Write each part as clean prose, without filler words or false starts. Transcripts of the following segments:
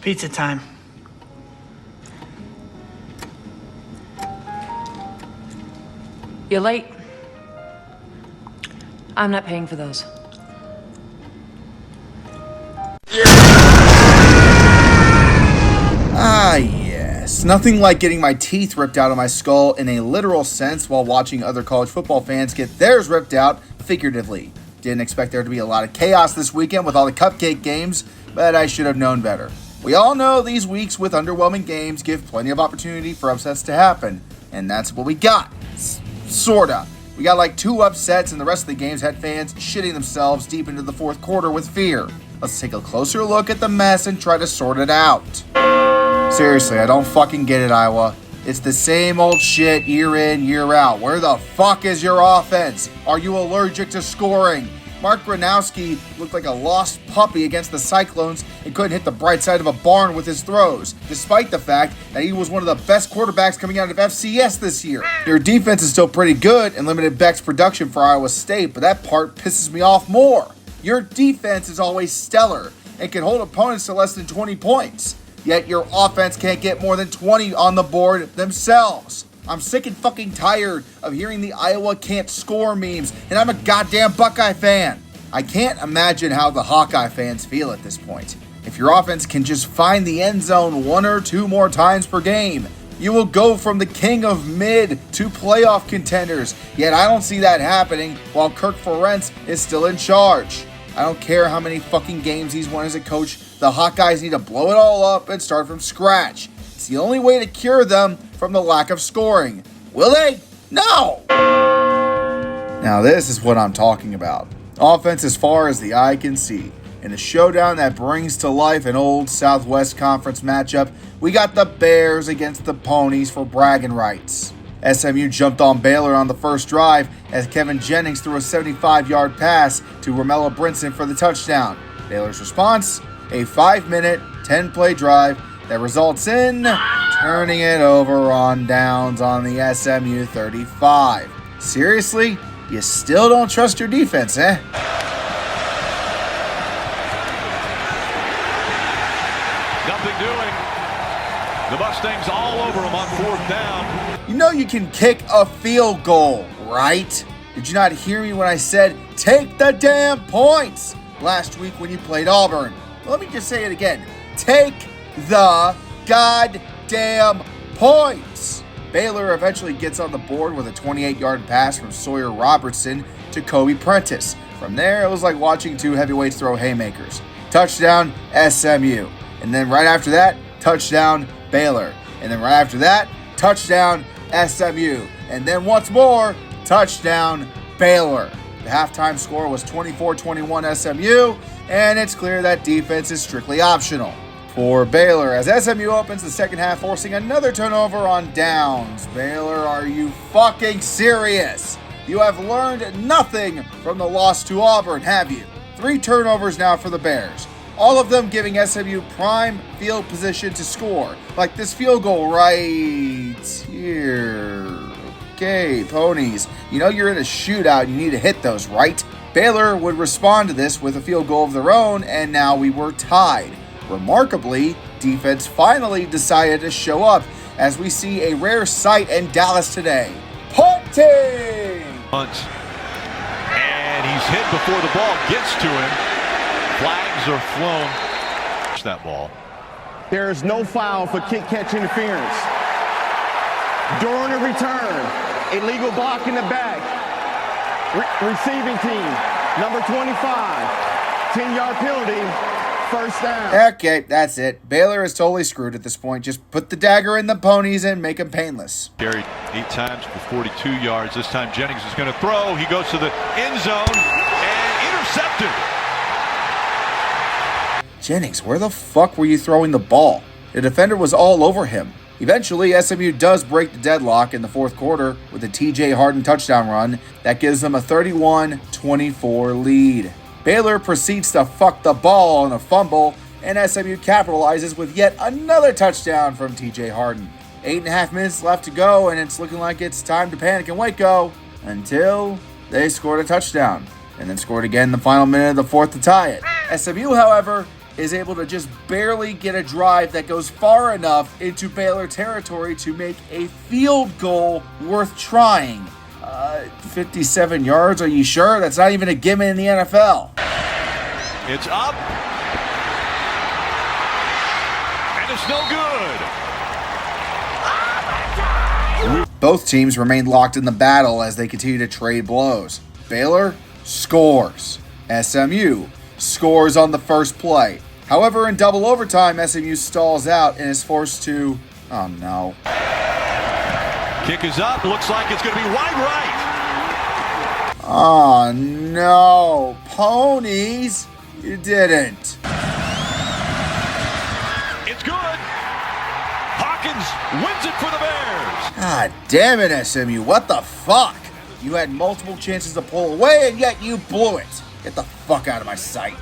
Pizza time. You're late. I'm not paying for those. Ah, yes. Nothing like getting my teeth ripped out of my skull in a literal sense while watching other college football fans get theirs ripped out figuratively. Didn't expect there to be a lot of chaos this weekend with all the cupcake games, but I should have known better. We all know these weeks with underwhelming games give plenty of opportunity for upsets to happen, and that's what we got. Sorta. We got like 2 upsets, and the rest of the games had fans shitting themselves deep into the fourth quarter with fear. Let's take a closer look at the mess and try to sort it out. Seriously, I don't fucking get it, Iowa. It's the same old shit year in, year out. Where the fuck is your offense? Are you allergic to scoring? Mark Gronowski looked like a lost puppy against the Cyclones and couldn't hit the bright side of a barn with his throws, despite the fact that he was one of the best quarterbacks coming out of FCS this year. Your defense is still pretty good and limited Beck's production for Iowa State, but that part pisses me off more. Your defense is always stellar and can hold opponents to less than 20 points, yet your offense can't get more than 20 on the board themselves. I'm sick and fucking tired of hearing the Iowa can't score memes, and I'm a goddamn Buckeye fan. I can't imagine how the Hawkeye fans feel at this point. If your offense can just find the end zone 1 or 2 more times per game, you will go from the king of mid to playoff contenders, yet I don't see that happening while Kirk Ferentz is still in charge. I don't care how many fucking games he's won as a coach, the Hawkeyes need to blow it all up and start from scratch. It's the only way to cure them from the lack of scoring. Will they? No! Now this is what I'm talking about. Offense as far as the eye can see. In a showdown that brings to life an old Southwest Conference matchup, we got the Bears against the Ponies for bragging rights. SMU jumped on Baylor on the first drive as Kevin Jennings threw a 75-yard pass to Romello Brinson for the touchdown. Baylor's response? A 5-minute, 10-play drive that results in turning it over on downs on the SMU 35. Seriously? You still don't trust your defense, eh? Nothing doing. The Mustangs all over them on 4th down. You know you can kick a field goal, right? Did you not hear me when I said, take the damn points last week when you played Auburn? Let me just say it again. Take the goddamn points. Baylor eventually gets on the board with a 28-yard pass from Sawyer Robertson to Kobe Prentice. From there, it was like watching 2 heavyweights throw haymakers. Touchdown, SMU. And then right after that, touchdown, Baylor. And then right after that, touchdown, SMU. And then once more, touchdown, Baylor. The halftime score was 24-21 SMU, and it's clear that defense is strictly optional for Baylor as SMU opens the second half, forcing another turnover on downs. Baylor, are you fucking serious? You have learned nothing from the loss to Auburn, have you? 3 turnovers now for the Bears, all of them giving SMU prime field position to score, like this field goal right here. Okay, Ponies, you know you're in a shootout, you need to hit those, right? Baylor would respond to this with a field goal of their own, and now we were tied. Remarkably, defense finally decided to show up as we see a rare sight in Dallas today. Punting! Punts. And he's hit before the ball gets to him. Flags are flown. That ball. There is no foul for kick-catch interference. During a return, illegal block in the back. Receiving team, number 25, 10-yard penalty. First down. Okay, that's it. Baylor is totally screwed at this point. Just put the dagger in the Ponies and make them painless. Carried 8 times for 42 yards. This time Jennings is going to throw. He goes to the end zone and intercepted. Jennings, where the fuck were you throwing the ball? The defender was all over him. Eventually, SMU does break the deadlock in the fourth quarter with a TJ Harden touchdown run that gives them a 31-24 lead. Baylor proceeds to fuck the ball on a fumble, and SMU capitalizes with yet another touchdown from TJ Harden. 8.5 minutes left to go, and it's looking like it's time to panic in Waco until they scored a touchdown, and then scored again in the final minute of the fourth to tie it. SMU, however, is able to just barely get a drive that goes far enough into Baylor territory to make a field goal worth trying. 57 yards, are you sure? That's not even a gimme in the NFL. It's up. And it's no good. Both teams remain locked in the battle as they continue to trade blows. Baylor scores. SMU scores on the first play. However, in double overtime, SMU stalls out and is forced to... Oh, no. Kick is up. Looks like it's going to be wide right. Oh, no. Ponies, you didn't. It's good. Hawkins wins it for the Bears. God damn it, SMU. What the fuck? You had multiple chances to pull away, and yet you blew it. Get the fuck out of my sight.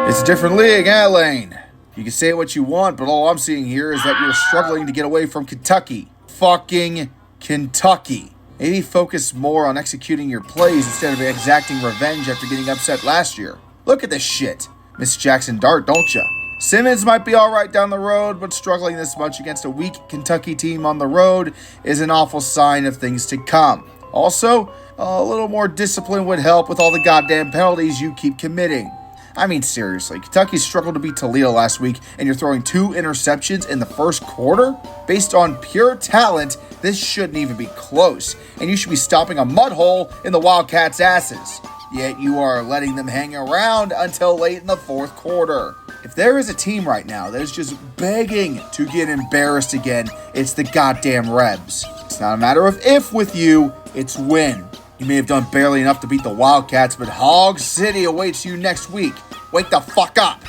It's a different league, Lane? You can say what you want, but all I'm seeing here is that you're struggling to get away from Kentucky. Fucking Kentucky. Maybe focus more on executing your plays instead of exacting revenge after getting upset last year. Look at this shit. Miss Jackson Dart, don't ya? Simmons might be alright down the road, but struggling this much against a weak Kentucky team on the road is an awful sign of things to come. Also, a little more discipline would help with all the goddamn penalties you keep committing. I mean, seriously, Kentucky struggled to beat Toledo last week, and you're throwing 2 interceptions in the first quarter? Based on pure talent, this shouldn't even be close, and you should be stopping a mud hole in the Wildcats' asses. Yet you are letting them hang around until late in the fourth quarter. If there is a team right now that is just begging to get embarrassed again, it's the goddamn Rebs. It's not a matter of if with you, it's when. You may have done barely enough to beat the Wildcats, but Hog City awaits you next week. Wake the fuck up.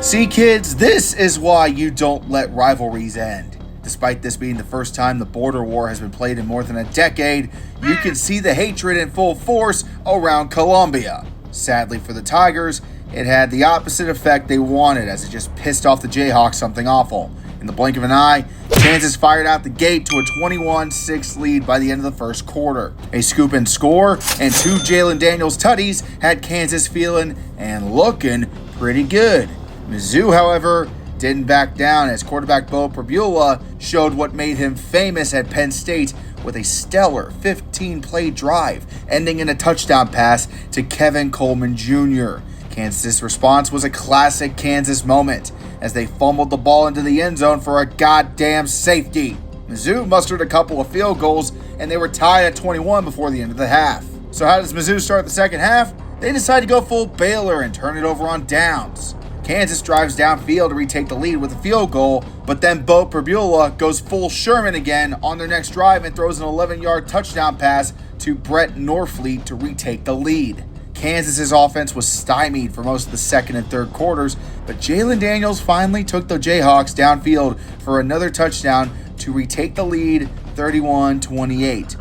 See, kids, this is why you don't let rivalries end. Despite this being the first time the border war has been played in more than a decade, you can see the hatred in full force around Columbia. Sadly for the Tigers, it had the opposite effect they wanted, as it just pissed off the Jayhawks something awful. In the blink of an eye, Kansas fired out the gate to a 21-6 lead by the end of the first quarter. A scoop and score and 2 Jalen Daniels tutties had Kansas feeling and looking pretty good. Mizzou, however, didn't back down as quarterback Bo Pribula showed what made him famous at Penn State with a stellar 15-play drive, ending in a touchdown pass to Kevin Coleman Jr. Kansas' response was a classic Kansas moment as they fumbled the ball into the end zone for a goddamn safety. Mizzou mustered a couple of field goals and they were tied at 21 before the end of the half. So how does Mizzou start the second half? They decide to go full Baylor and turn it over on downs. Kansas drives downfield to retake the lead with a field goal, but then Bo Pribula goes full Sherman again on their next drive and throws an 11-yard touchdown pass to Brett Norfleet to retake the lead. Kansas's offense was stymied for most of the second and third quarters, but Jalen Daniels finally took the Jayhawks downfield for another touchdown to retake the lead 31-28.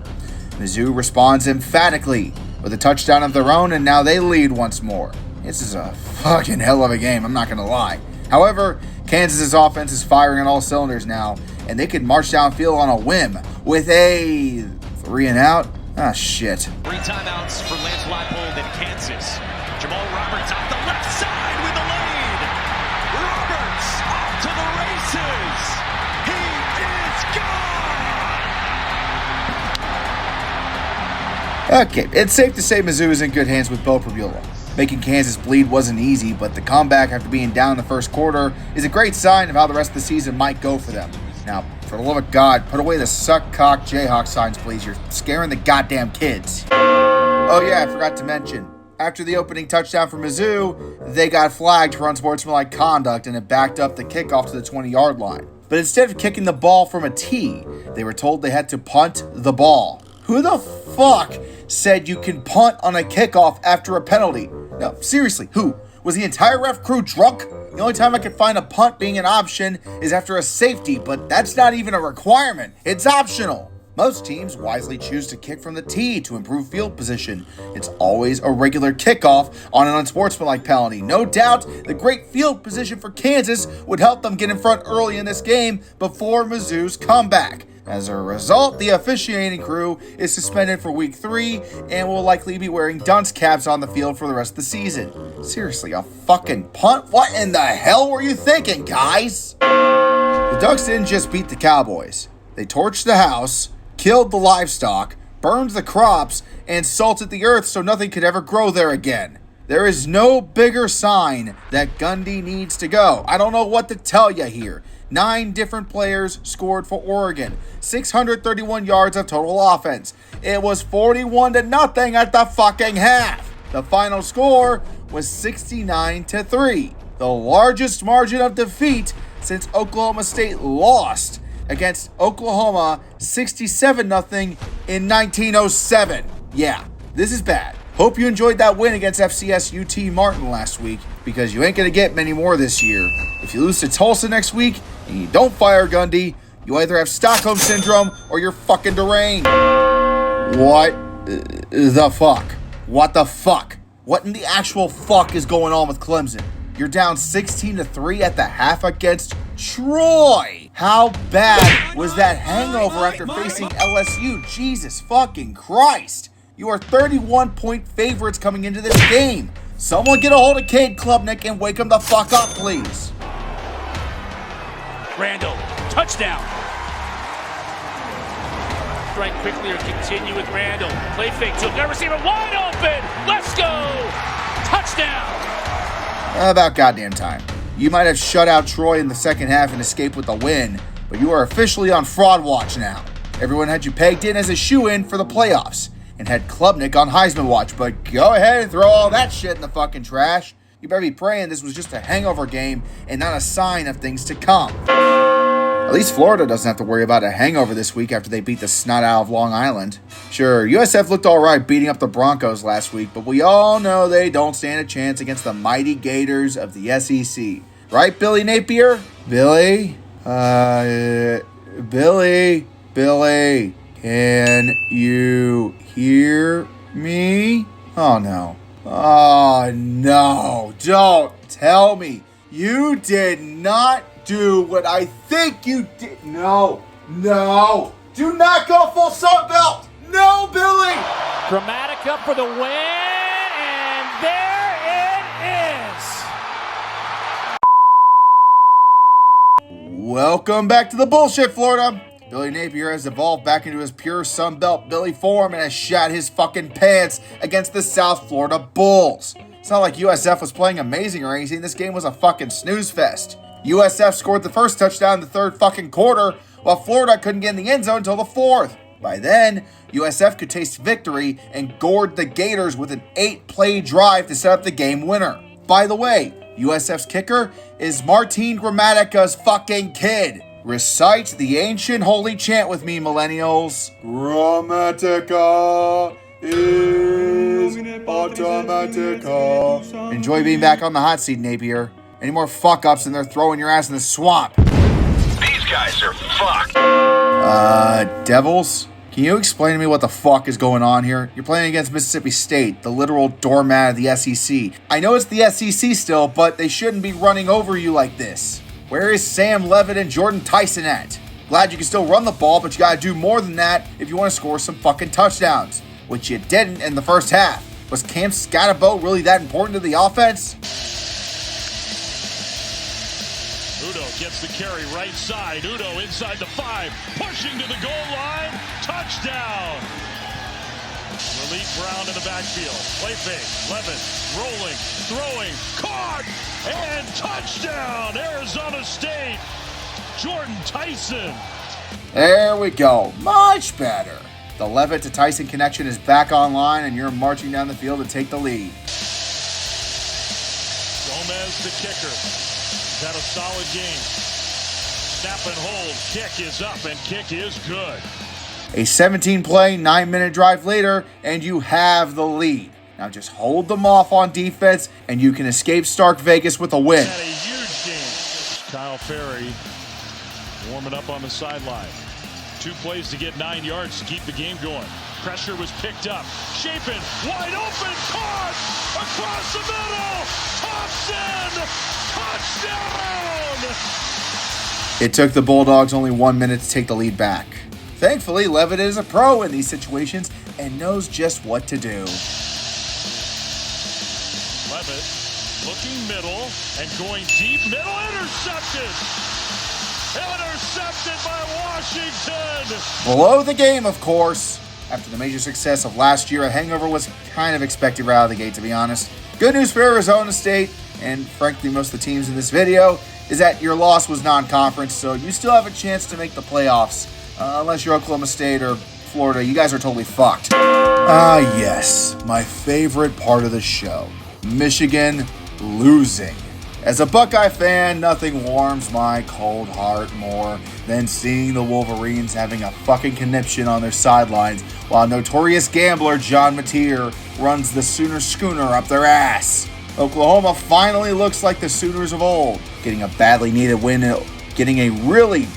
Mizzou responds emphatically with a touchdown of their own, and now they lead once more. This is a fucking hell of a game, I'm not going to lie. However, Kansas's offense is firing on all cylinders now, and they can march downfield on a whim with a 3 and out. Ah, shit. 3 timeouts for Lance Leipold in Kansas. Jamal Roberts off the left side with the lead. Roberts off to the races. He is gone. Okay, it's safe to say Mizzou is in good hands with Bo Pribula. Making Kansas bleed wasn't easy, but the comeback after being down in the first quarter is a great sign of how the rest of the season might go for them. Now, for the love of God, put away the suck-cock Jayhawk signs, please. You're scaring the goddamn kids. Oh yeah, I forgot to mention. After the opening touchdown for Mizzou, they got flagged for unsportsmanlike conduct and it backed up the kickoff to the 20-yard line. But instead of kicking the ball from a tee, they were told they had to punt the ball. Who the fuck said you can punt on a kickoff after a penalty? No, seriously, who? Was the entire ref crew drunk? The only time I could find a punt being an option is after a safety, but that's not even a requirement. It's optional. Most teams wisely choose to kick from the tee to improve field position. It's always a regular kickoff on an unsportsmanlike penalty. No doubt, the great field position for Kansas would help them get in front early in this game before Mizzou's comeback. As a result, the officiating crew is suspended for week 3 and will likely be wearing dunce caps on the field for the rest of the season. Seriously, a fucking punt? What in the hell were you thinking, guys? The Ducks didn't just beat the Cowboys. They torched the house, killed the livestock, burned the crops, and salted the earth so nothing could ever grow there again. There is no bigger sign that Gundy needs to go. I don't know what to tell you here. 9 different players scored for Oregon. 631 yards of total offense. It was 41-0 at the fucking half. The final score was 69-3. The largest margin of defeat since Oklahoma State lost against Oklahoma 67-0 in 1907. Yeah, this is bad. Hope you enjoyed that win against FCS UT Martin last week, because you ain't going to get many more this year. If you lose to Tulsa next week and you don't fire Gundy, you either have Stockholm Syndrome or you're fucking deranged. What the fuck? What the fuck? What in the actual fuck is going on with Clemson? You're down 16-3 at the half against Troy. How bad was that hangover after facing LSU? Jesus fucking Christ. You are 31-point favorites coming into this game. Someone get a hold of Cade Klubnik and wake him the fuck up, please. Randall, touchdown. Strike quickly or continue with Randall. Play fake, took that receiver wide open. Let's go. Touchdown. About goddamn time. You might have shut out Troy in the second half and escaped with the win, but you are officially on fraud watch now. Everyone had you pegged in as a shoo-in for the playoffs and had Klubnik on Heisman watch, but go ahead and throw all that shit in the fucking trash. You better be praying this was just a hangover game and not a sign of things to come. At least Florida doesn't have to worry about a hangover this week after they beat the snot out of Long Island. Sure, USF looked alright beating up the Broncos last week, but we all know they don't stand a chance against the mighty Gators of the SEC. Right, Billy Napier? Billy? Billy, can you hear me? Oh no, don't tell me you did not do what I think you did. No, do not go full Sun Belt. No, Billy. Dramatica for the win, and there it is. Welcome back to the bullshit, Florida. Billy Napier has evolved back into his pure Sun Belt Billy form and has shat his fucking pants against the South Florida Bulls. It's not like USF was playing amazing or anything. This game was a fucking snooze fest. USF scored the first touchdown in the third fucking quarter, while Florida couldn't get in the end zone until the fourth. By then, USF could taste victory and gored the Gators with an 8-play drive to set up the game winner. By the way, USF's kicker is Martin Grammatica's fucking kid. Recite the ancient holy chant with me, millennials. Grammatica is automatica. Enjoy being back on the hot seat, Napier. Any more fuck-ups and they're throwing your ass in the swamp. These guys are fucked. Devils? Can you explain to me what the fuck is going on here? You're playing against Mississippi State, the literal doormat of the SEC. I know it's the SEC still, but they shouldn't be running over you like this. Where is Sam Levitt and Jordan Tyson at? Glad you can still run the ball, but you gotta do more than that if you want to score some fucking touchdowns, which you didn't in the first half. Was Cam Scatterbo really that important to the offense? Udo gets the carry right side. Udo inside the 5, pushing to the goal line. Touchdown. Malik Brown in the backfield. Play fake. Levitt rolling, throwing, caught, and touchdown. Arizona State. Jordan Tyson. There we go. Much better. The Levitt to Tyson connection is back online, and you're marching down the field to take the lead. Gomez, the kicker. He's had a solid game. Snap and hold. Kick is up, and kick is good. A 17-play, 9-minute drive later, and you have the lead. Now just hold them off on defense, and you can escape Stark Vegas with a win. Had a huge game. Kyle Ferry warming up on the sideline. 2 plays to get 9 yards to keep the game going. Pressure was picked up. Chapin, wide open, caught across the middle. Thompson, touchdown! It took the Bulldogs only 1 minute to take the lead back. Thankfully, Levitt is a pro in these situations and knows just what to do. Levitt looking middle and going deep middle. Intercepted! Intercepted by Washington! Below the game, of course. After the major success of last year, a hangover was kind of expected right out of the gate, to be honest. Good news for Arizona State, and frankly most of the teams in this video, is that your loss was non-conference, so you still have a chance to make the playoffs. Unless you're Oklahoma State or Florida, you guys are totally fucked. Yes, my favorite part of the show. Michigan losing. As a Buckeye fan, nothing warms my cold heart more than seeing the Wolverines having a fucking conniption on their sidelines while notorious gambler John Mateer runs the Sooner schooner up their ass. Oklahoma finally looks like the Sooners of old, getting a really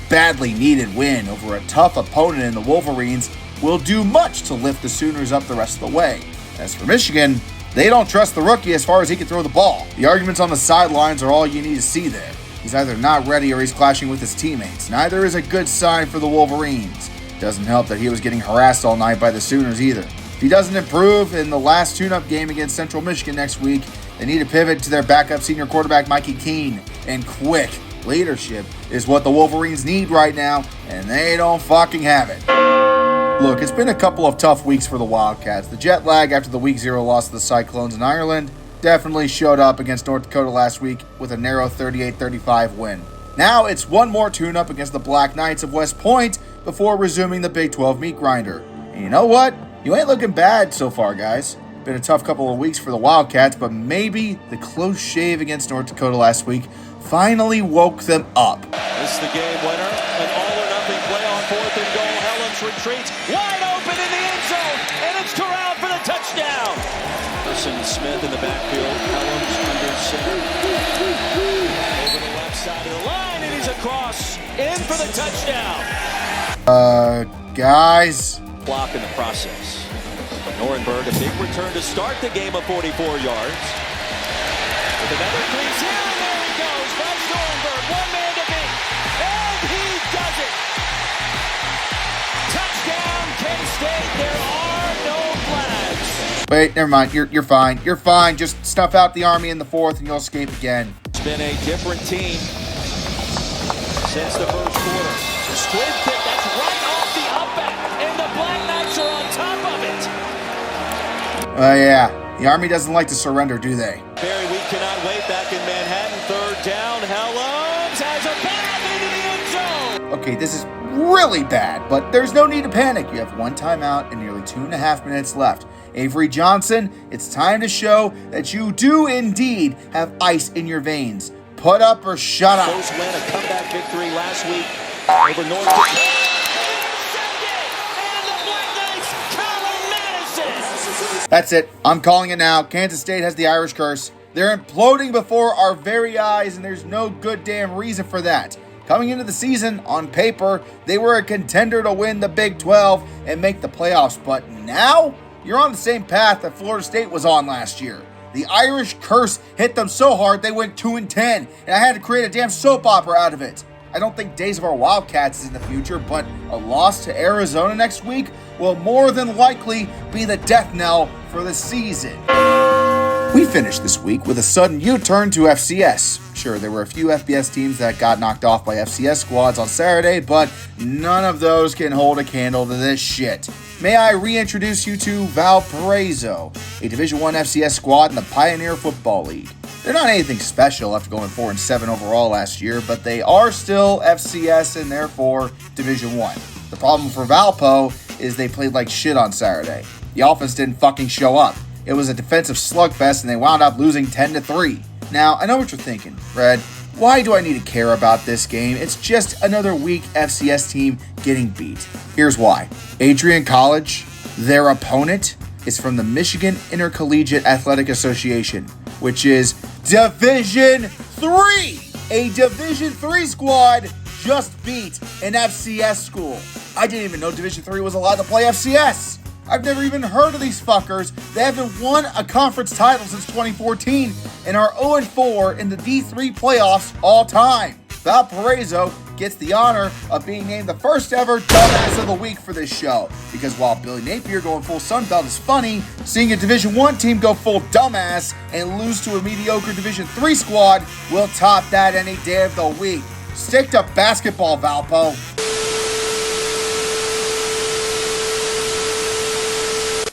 badly needed win over a tough opponent in the Wolverines will do much to lift the Sooners up the rest of the way. As for Michigan, they don't trust the rookie as far as he can throw the ball. The arguments on the sidelines are all you need to see there. He's either not ready or he's clashing with his teammates. Neither is a good sign for the Wolverines. Doesn't help that he was getting harassed all night by the Sooners either. If he doesn't improve in the last tune-up game against Central Michigan next week, they need to pivot to their backup senior quarterback Mikey Keene. And quick. Leadership is what the Wolverines need right now, and they don't fucking have it. Look, it's been a couple of tough weeks for the Wildcats. The jet lag after the Week 0 loss to the Cyclones in Ireland definitely showed up against North Dakota last week with a narrow 38-35 win. Now it's one more tune-up against the Black Knights of West Point before resuming the Big 12 meat grinder. And you know what? You ain't looking bad so far, guys. Been a tough couple of weeks for the Wildcats, but maybe the close shave against North Dakota last week finally woke them up. This is the game winner, an all-or-nothing play on 4th and goal. Helms retreats, wide open in the end zone, and it's corralled for the touchdown. Smith in the backfield, Helms under center. Over the left side of the line, and he's across, in for the touchdown. Guys. Block in the process. Norenberg, a big return to start the game of 44 yards. With another 3-0, there he goes. That's Norenberg, one man to beat. And he does it. Touchdown, K-State. There are no flags. Wait, never mind. You're fine. You're fine. Just snuff out the Army in the fourth and you'll escape again. It's been a different team since the first quarter. The squib kick, that's right off the upback. And the Black Knights are on top of it. Yeah. The Army doesn't like to surrender, do they? Barry, we cannot wait. Back in Manhattan, third down. Helms has a pass into the end zone. Okay, this is really bad, but there's no need to panic. You have one timeout and nearly 2.5 minutes left. Avery Johnson, it's time to show that you do indeed have ice in your veins. Put up or shut up. Close win, a comeback victory last week over North Dakota. That's it. I'm calling it now. Kansas State has the Irish curse. They're imploding before our very eyes, and there's no good damn reason for that. Coming into the season, on paper, they were a contender to win the Big 12 and make the playoffs. But now, you're on the same path that Florida State was on last year. The Irish curse hit them so hard they went 2-10, and I had to create a damn soap opera out of it. I don't think Days of Our Wildcats is in the future, but a loss to Arizona next week will more than likely be the death knell for the season. We finished this week with a sudden U-turn to FCS. Sure, there were a few FBS teams that got knocked off by FCS squads on Saturday, but none of those can hold a candle to this shit. May I reintroduce you to Valparaiso, a Division I FCS squad in the Pioneer Football League. They're not anything special after going 4-7 overall last year, but they are still FCS and therefore Division I. The problem for Valpo is they played like shit on Saturday. The offense didn't fucking show up. It was a defensive slugfest and they wound up losing 10-3. Now, I know what you're thinking, Fred. Why do I need to care about this game? It's just another weak FCS team getting beat. Here's why. Adrian College, their opponent, is from the Michigan Intercollegiate Athletic Association, which is Division III. A Division III squad just beat an FCS school. I didn't even know Division III was allowed to play FCS. I've never even heard of these fuckers. They haven't won a conference title since 2014 and are 0-4 in the D3 playoffs all time. Valparaiso gets the honor of being named the first ever Dumbass of the Week for this show. Because while Billy Napier going full Sun Belt is funny, seeing a Division I team go full dumbass and lose to a mediocre Division III squad will top that any day of the week. Stick to basketball, Valpo.